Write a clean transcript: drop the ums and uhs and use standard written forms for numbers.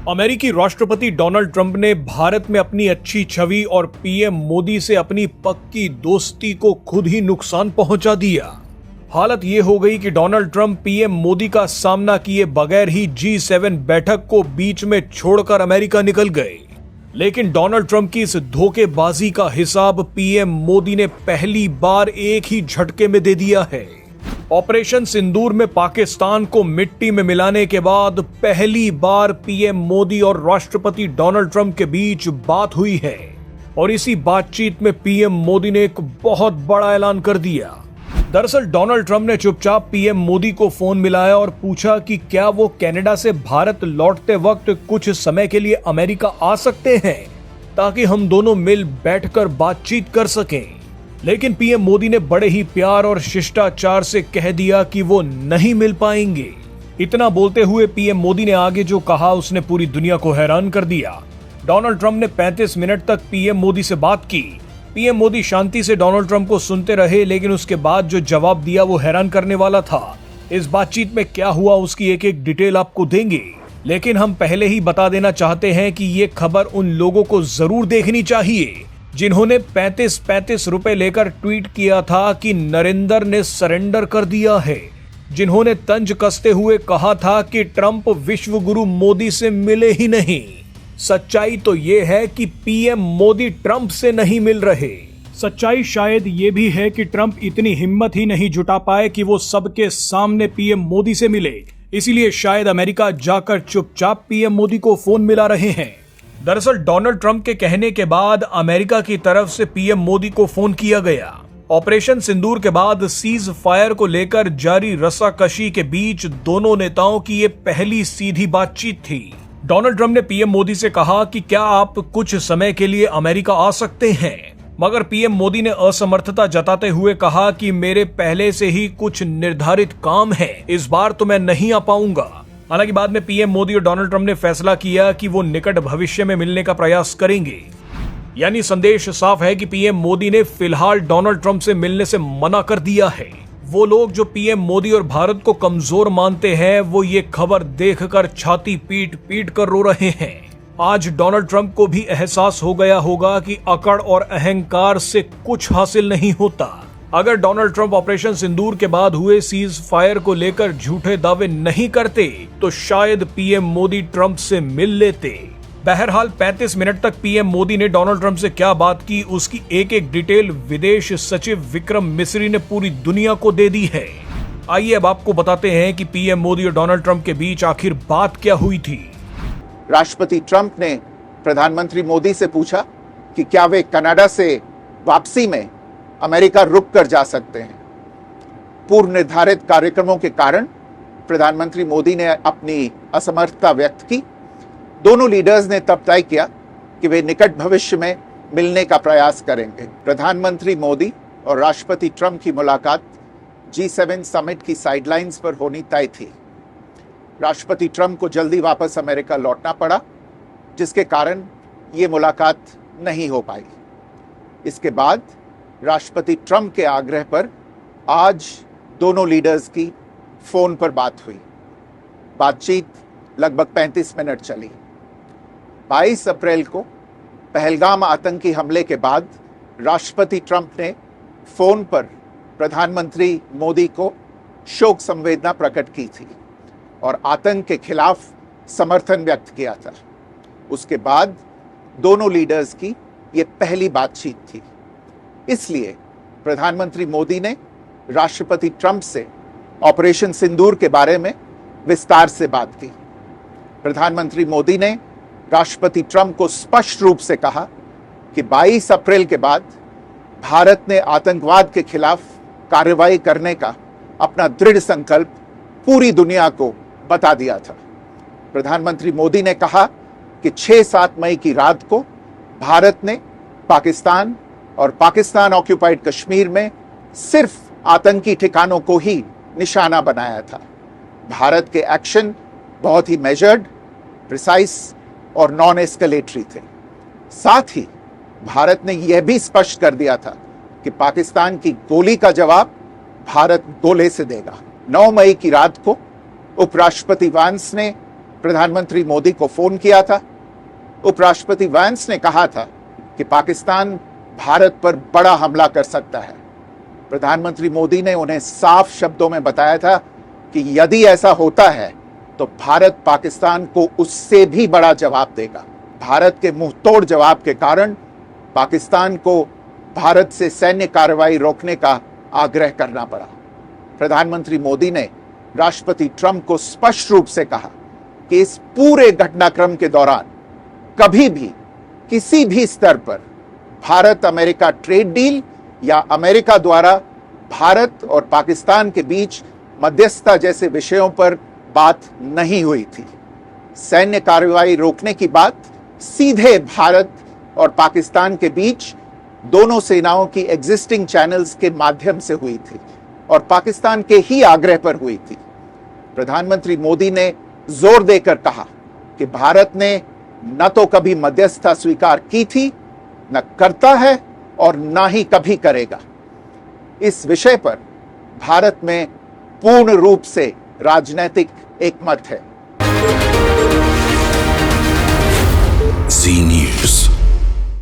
अमेरिकी राष्ट्रपति Donald Trump ने भारत में अपनी अच्छी छवि और पीएम मोदी से अपनी पक्की दोस्ती को खुद ही नुकसान पहुंचा दिया। हालत ये हो गई कि डोनाल्ड ट्रंप पीएम मोदी का सामना किए बगैर ही G7 बैठक को बीच में छोड़कर अमेरिका निकल गए। लेकिन डोनाल्ड ट्रंप की इस धोखेबाजी का हिसाब पीएम मोदी ने पहली बार एक ही झटके में दे दिया है। ऑपरेशन सिंदूर में पाकिस्तान को मिट्टी में मिलाने के बाद पहली बार पीएम मोदी और राष्ट्रपति डोनाल्ड ट्रंप के बीच बात हुई है और इसी बातचीत में पीएम मोदी ने एक बहुत बड़ा ऐलान कर दिया। दरअसल डोनाल्ड ट्रंप ने चुपचाप पीएम मोदी को फोन मिलाया और पूछा कि क्या वो कनाडा से भारत लौटते वक्त कुछ समय के लिए अमेरिका आ सकते हैं ताकि हम दोनों मिल बैठकर बातचीत कर सकें। लेकिन पीएम मोदी ने बड़े ही प्यार और शिष्टाचार से कह दिया कि वो नहीं मिल पाएंगे। इतना बोलते हुए पीएम मोदी ने आगे जो कहा उसने पूरी दुनिया को हैरान कर दिया। डोनाल्ड ट्रंप ने 35 मिनट तक पीएम मोदी से बात की। पीएम मोदी शांति से डोनाल्ड ट्रंप को सुनते रहे, लेकिन उसके बाद जो जवाब दिया वो हैरान करने वाला था। इस बातचीत में क्या हुआ उसकी एक एक डिटेल आपको देंगे, लेकिन हम पहले ही बता देना चाहते हैं कि ये खबर उन लोगों को जरूर देखनी चाहिए जिन्होंने 35 रुपए लेकर ट्वीट किया था कि नरेंद्र ने सरेंडर कर दिया है, जिन्होंने तंज कसते हुए कहा था कि ट्रंप विश्व गुरु मोदी से मिले ही नहीं। सच्चाई तो ये है कि पीएम मोदी ट्रंप से नहीं मिल रहे। सच्चाई शायद ये भी है कि ट्रंप इतनी हिम्मत ही नहीं जुटा पाए कि वो सबके सामने पीएम मोदी से मिले, इसीलिए शायद अमेरिका जाकर चुपचाप पीएम मोदी को फोन मिला रहे हैं। दरअसल डोनाल्ड ट्रंप के कहने के बाद अमेरिका की तरफ से पीएम मोदी को फोन किया गया। ऑपरेशन सिंदूर के बाद सीज फायर को लेकर जारी रस्साकशी के बीच दोनों नेताओं की ये पहली सीधी बातचीत थी। डोनाल्ड ट्रंप ने पीएम मोदी से कहा कि क्या आप कुछ समय के लिए अमेरिका आ सकते हैं, मगर पीएम मोदी ने असमर्थता जताते हुए कहा कि मेरे पहले से ही कुछ निर्धारित काम है, इस बार तो मैं नहीं आ पाऊंगा। हालांकि बाद में पीएम मोदी और डोनाल्ड ट्रंप ने फैसला किया कि वो निकट भविष्य में मिलने का प्रयास करेंगे। यानी संदेश साफ है कि पीएम मोदी ने फिलहाल डोनाल्ड ट्रंप से मिलने से मना कर दिया है। वो लोग जो पीएम मोदी और भारत को कमजोर मानते हैं वो ये खबर देखकर छाती पीट पीट कर रो रहे हैं। आज डोनाल्ड ट्रंप को भी एहसास हो गया होगा कि अकड़ और अहंकार से कुछ हासिल नहीं होता। अगर डोनाल्ड ट्रंप ऑपरेशन सिंदूर के बाद हुए सीज फायर को लेकर झूठे दावे नहीं करते तो शायद पीएम मोदी ट्रंप से मिल लेते। बहरहाल 35 मिनट तक पीएम मोदी ने डोनाल्ड ट्रंप से क्या बात की उसकी एक एक डिटेल विदेश सचिव विक्रम मिस्री ने पूरी दुनिया को दे दी है। आइए अब आपको बताते हैं कि पीएम मोदी और डोनाल्ड ट्रंप के बीच आखिर बात क्या हुई थी। राष्ट्रपति ट्रंप ने प्रधानमंत्री मोदी से पूछा कि क्या वे कनाडा से वापसी में अमेरिका रुक कर जा सकते हैं। पूर्व निर्धारित कार्यक्रमों के कारण प्रधानमंत्री मोदी ने अपनी असमर्थता व्यक्त की। दोनों लीडर्स ने तब तय किया कि वे निकट भविष्य में मिलने का प्रयास करेंगे। प्रधानमंत्री मोदी और राष्ट्रपति ट्रंप की मुलाकात G7 समिट की साइडलाइंस पर होनी तय थी। राष्ट्रपति ट्रंप को जल्दी वापस अमेरिका लौटना पड़ा, जिसके कारण ये मुलाकात नहीं हो पाई। इसके बाद राष्ट्रपति ट्रंप के आग्रह पर आज दोनों लीडर्स की फोन पर बात हुई। बातचीत लगभग 35 मिनट चली। 22 अप्रैल को पहलगाम आतंकी हमले के बाद राष्ट्रपति ट्रंप ने फोन पर प्रधानमंत्री मोदी को शोक संवेदना प्रकट की थी और आतंक के खिलाफ समर्थन व्यक्त किया था। उसके बाद दोनों लीडर्स की ये पहली बातचीत थी। इसलिए प्रधानमंत्री मोदी ने राष्ट्रपति ट्रंप से ऑपरेशन सिंदूर के बारे में विस्तार से बात की। प्रधानमंत्री मोदी ने राष्ट्रपति ट्रंप को स्पष्ट रूप से कहा कि 22 अप्रैल के बाद भारत ने आतंकवाद के खिलाफ कार्रवाई करने का अपना दृढ़ संकल्प पूरी दुनिया को बता दिया था। प्रधानमंत्री मोदी ने कहा कि 6-7 मई की रात को भारत ने पाकिस्तान और पाकिस्तान ऑक्यूपाइड कश्मीर में सिर्फ आतंकी ठिकानों को ही निशाना बनाया था। भारत के एक्शन बहुत ही मेजर्ड, प्रिसाइज और नॉन एस्केलेटरी थे। साथ ही भारत ने यह भी स्पष्ट कर दिया था कि पाकिस्तान की गोली का जवाब भारत गोले से देगा। 9 मई की रात को उपराष्ट्रपति वांस ने प्रधानमंत्री मोदी को फोन किया था। उपराष्ट्रपति वैंस ने कहा था कि पाकिस्तान भारत पर बड़ा हमला कर सकता है। प्रधानमंत्री मोदी ने उन्हें साफ शब्दों में बताया था कि यदि ऐसा होता है तो भारत पाकिस्तान को उससे भी बड़ा जवाब देगा। भारत के मुंहतोड़ जवाब के कारण पाकिस्तान को भारत से सैन्य कार्रवाई रोकने का आग्रह करना पड़ा। प्रधानमंत्री मोदी ने राष्ट्रपति ट्रंप को स्पष्ट रूप से कहा कि इस पूरे घटनाक्रम के दौरान कभी भी किसी भी स्तर पर भारत अमेरिका ट्रेड डील या अमेरिका द्वारा भारत और पाकिस्तान के बीच मध्यस्थता जैसे विषयों पर बात नहीं हुई थी। सैन्य कार्रवाई रोकने की बात सीधे भारत और पाकिस्तान के बीच दोनों सेनाओं की एग्जिस्टिंग चैनल्स के माध्यम से हुई थी और पाकिस्तान के ही आग्रह पर हुई थी। प्रधानमंत्री मोदी ने जोर देकर कहा कि भारत ने न तो कभी मध्यस्थता स्वीकार की थी, न करता है और न ही कभी करेगा। इस विषय पर भारत में पूर्ण रूप से राजनीतिक एकमत है। जी